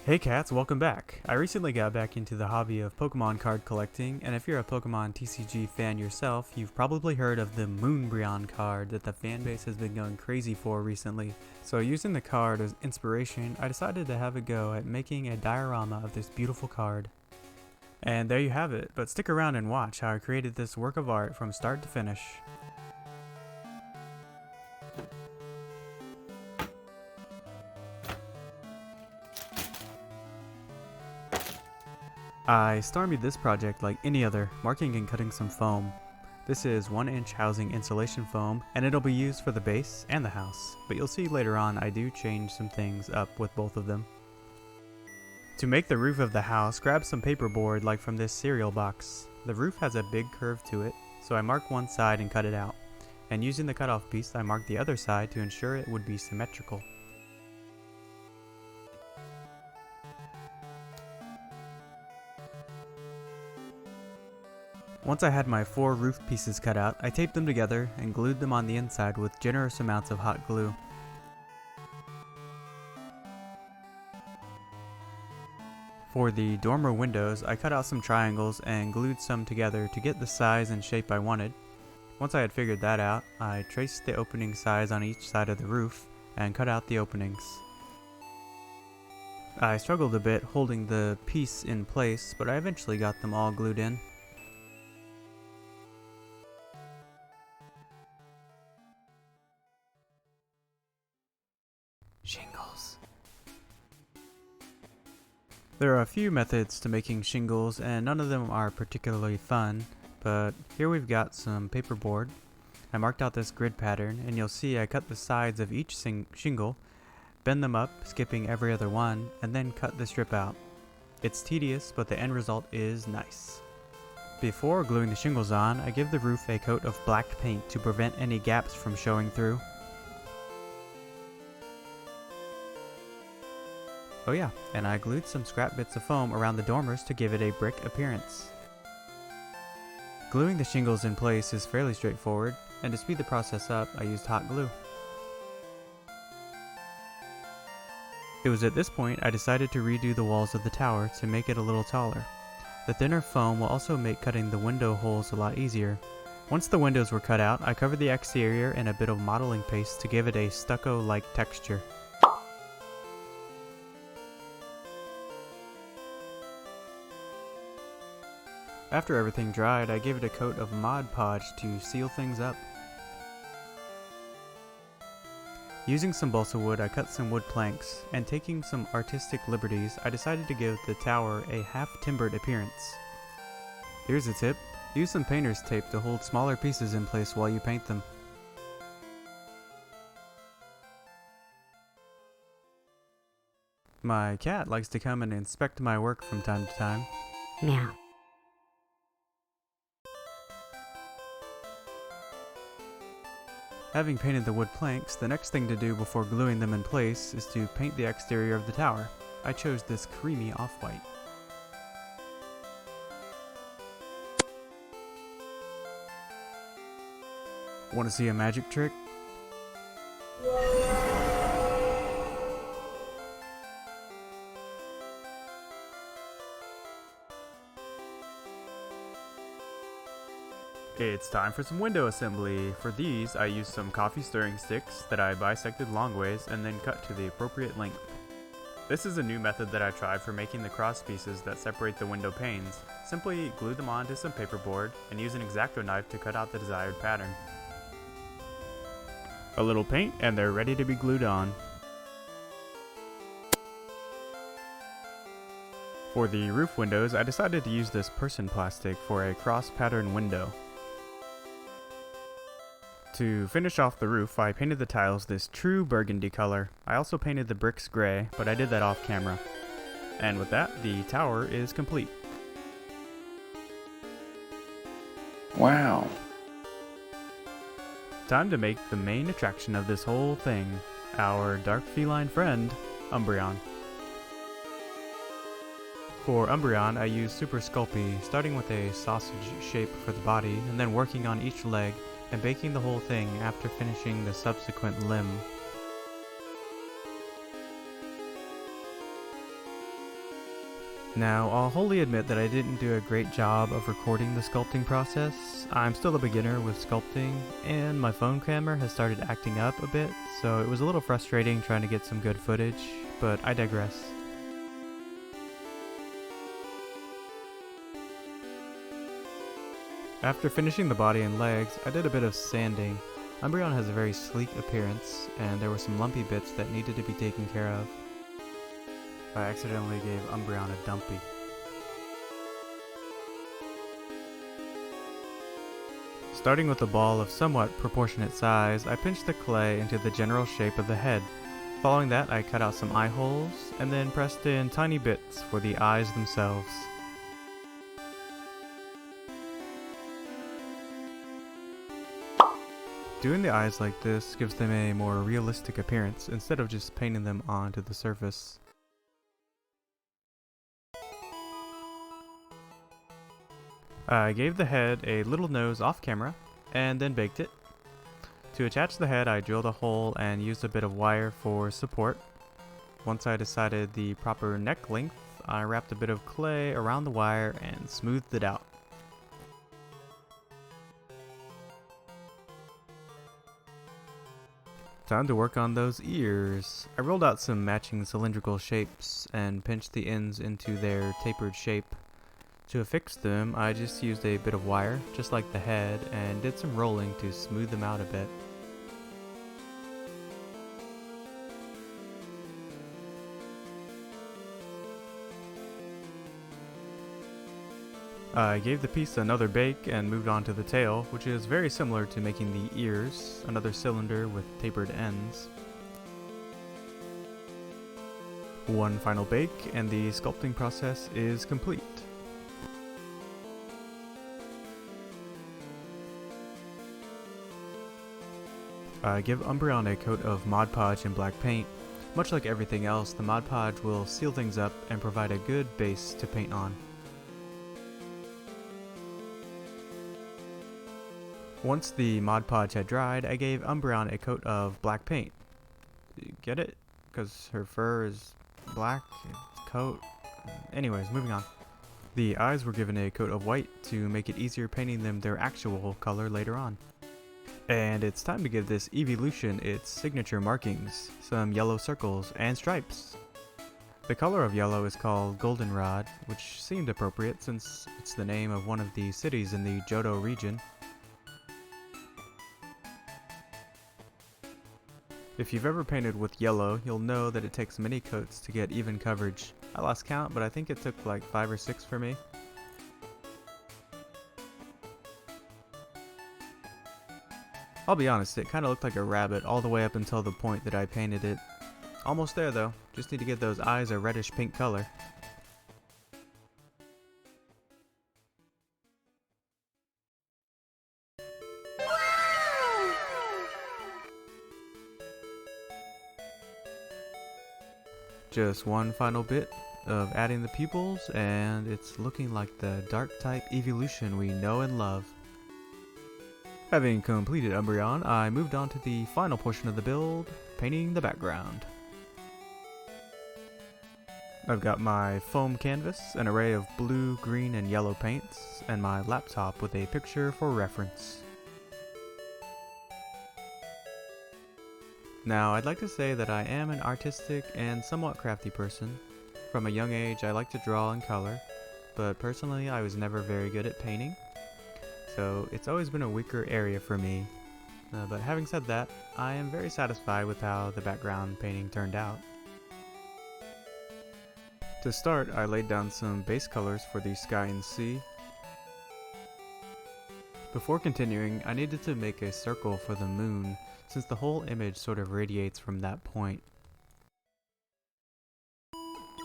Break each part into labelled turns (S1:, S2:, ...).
S1: Hey cats, welcome back. I recently got back into the hobby of Pokemon card collecting, and if you're a Pokemon TCG fan yourself, you've probably heard of the Moonbreon card that the fanbase has been going crazy for recently. So using the card as inspiration, I decided to have a go at making a diorama of this beautiful card. And there you have it, but stick around and watch how I created this work of art from start to finish. I stymied this project like any other, marking and cutting some foam. This is 1-inch housing insulation foam, and it'll be used for the base and the house, but you'll see later on I do change some things up with both of them. To make the roof of the house, grab some paperboard like from this cereal box. The roof has a big curve to it, so I mark one side and cut it out, and using the cutoff piece I marked the other side to ensure it would be symmetrical. Once I had my 4 roof pieces cut out, I taped them together and glued them on the inside with generous amounts of hot glue. For the dormer windows, I cut out some triangles and glued some together to get the size and shape I wanted. Once I had figured that out, I traced the opening size on each side of the roof and cut out the openings. I struggled a bit holding the piece in place, but I eventually got them all glued in. Shingles. There are a few methods to making shingles and none of them are particularly fun, but here we've got some paperboard. I marked out this grid pattern and you'll see I cut the sides of each shingle, bend them up, skipping every other one, and then cut the strip out. It's tedious, but the end result is nice. Before gluing the shingles on, I give the roof a coat of black paint to prevent any gaps from showing through. Oh yeah, and I glued some scrap bits of foam around the dormers to give it a brick appearance. Gluing the shingles in place is fairly straightforward, and to speed the process up, I used hot glue. It was at this point I decided to redo the walls of the tower to make it a little taller. The thinner foam will also make cutting the window holes a lot easier. Once the windows were cut out, I covered the exterior in a bit of modeling paste to give it a stucco-like texture. After everything dried, I gave it a coat of Mod Podge to seal things up. Using some balsa wood, I cut some wood planks, and taking some artistic liberties, I decided to give the tower a half-timbered appearance. Here's a tip: use some painter's tape to hold smaller pieces in place while you paint them. My cat likes to come and inspect my work from time to time.
S2: Meow.
S1: Having painted the wood planks, the next thing to do before gluing them in place is to paint the exterior of the tower. I chose this creamy off-white. Want to see a magic trick? It's time for some window assembly. For these, I used some coffee stirring sticks that I bisected long ways and then cut to the appropriate length. This is a new method that I tried for making the cross pieces that separate the window panes. Simply glue them onto some paperboard and use an X-Acto knife to cut out the desired pattern. A little paint and they're ready to be glued on. For the roof windows, I decided to use this person plastic for a cross pattern window. To finish off the roof, I painted the tiles this true burgundy color. I also painted the bricks gray, but I did that off camera. And with that, the tower is complete.
S3: Wow.
S1: Time to make the main attraction of this whole thing, our dark feline friend, Umbreon. For Umbreon, I used Super Sculpey, starting with a sausage shape for the body, and then working on each leg, and baking the whole thing after finishing the subsequent limb. Now, I'll wholly admit that I didn't do a great job of recording the sculpting process. I'm still a beginner with sculpting, and my phone camera has started acting up a bit, so it was a little frustrating trying to get some good footage, but I digress. After finishing the body and legs, I did a bit of sanding. Umbreon has a very sleek appearance, and there were some lumpy bits that needed to be taken care of. I accidentally gave Umbreon a dumpy. Starting with a ball of somewhat proportionate size, I pinched the clay into the general shape of the head. Following that, I cut out some eye holes, and then pressed in tiny bits for the eyes themselves. Doing the eyes like this gives them a more realistic appearance instead of just painting them onto the surface. I gave the head a little nose off camera and then baked it. To attach the head, I drilled a hole and used a bit of wire for support. Once I decided the proper neck length, I wrapped a bit of clay around the wire and smoothed it out. Time to work on those ears. I rolled out some matching cylindrical shapes and pinched the ends into their tapered shape. To affix them, I just used a bit of wire, just like the head, and did some rolling to smooth them out a bit. I gave the piece another bake and moved on to the tail, which is very similar to making the ears, another cylinder with tapered ends. One final bake and the sculpting process is complete. I give Umbreon a coat of Mod Podge and black paint. Much like everything else, the Mod Podge will seal things up and provide a good base to paint on. Once the Mod Podge had dried, I gave Umbreon a coat of black paint. Get it? Because her fur is black, coat. Anyways, moving on. The eyes were given a coat of white to make it easier painting them their actual color later on. And it's time to give this evolution its signature markings, some yellow circles and stripes. The color of yellow is called Goldenrod, which seemed appropriate since it's the name of one of the cities in the Johto region. If you've ever painted with yellow, you'll know that it takes many coats to get even coverage. I lost count, but I think it took like 5 or 6 for me. I'll be honest, it kinda looked like a rabbit all the way up until the point that I painted it. Almost there though, just need to get those eyes a reddish pink color. Just one final bit of adding the pupils, and it's looking like the dark type evolution we know and love. Having completed Umbreon, I moved on to the final portion of the build, painting the background. I've got my foam canvas, an array of blue, green, and yellow paints, and my laptop with a picture for reference. Now, I'd like to say that I am an artistic and somewhat crafty person. From a young age, I like to draw and color, but personally I was never very good at painting, so it's always been a weaker area for me. But having said that, I am very satisfied with how the background painting turned out. To start, I laid down some base colors for the sky and sea. Before continuing, I needed to make a circle for the moon, since the whole image sort of radiates from that point.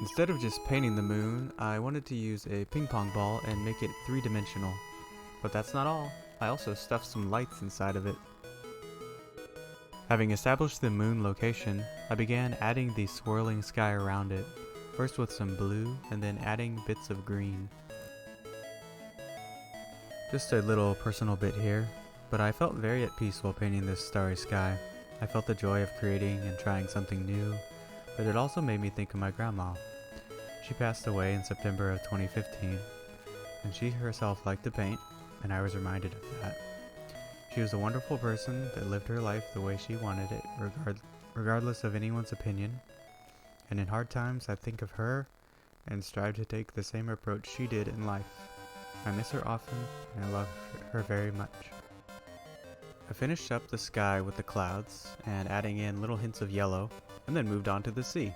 S1: Instead of just painting the moon, I wanted to use a ping pong ball and make it 3-dimensional. But that's not all, I also stuffed some lights inside of it. Having established the moon location, I began adding the swirling sky around it, first with some blue and then adding bits of green. Just a little personal bit here, but I felt very at peace while painting this starry sky. I felt the joy of creating and trying something new, but it also made me think of my grandma. She passed away in September of 2015, and she herself liked to paint, and I was reminded of that. She was a wonderful person that lived her life the way she wanted it, regardless of anyone's opinion, and in hard times I think of her and strive to take the same approach she did in life. I miss her often, and I love her very much. I finished up the sky with the clouds and adding in little hints of yellow, and then moved on to the sea.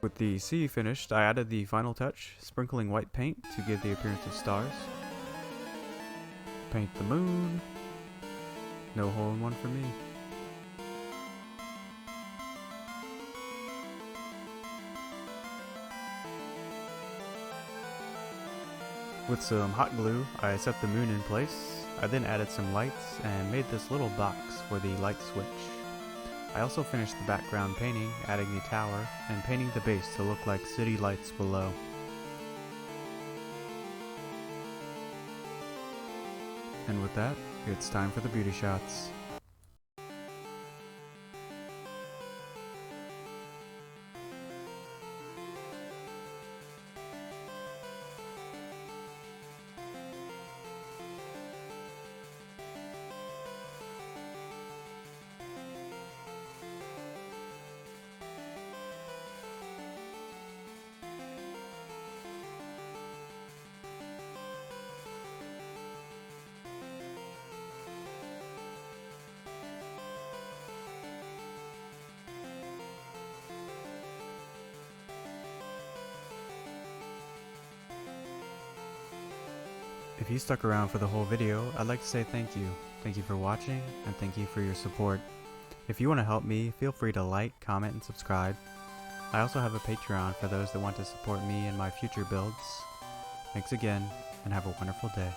S1: With the sea finished, I added the final touch, sprinkling white paint to give the appearance of stars. Paint the moon. No hole in one for me. With some hot glue, I set the moon in place. I then added some lights and made this little box for the light switch. I also finished the background painting, adding the tower, and painting the base to look like city lights below. And with that, it's time for the beauty shots. If you stuck around for the whole video, I'd like to say thank you. Thank you for watching, and thank you for your support. If you want to help me, feel free to like, comment, and subscribe. I also have a Patreon for those that want to support me in my future builds. Thanks again, and have a wonderful day.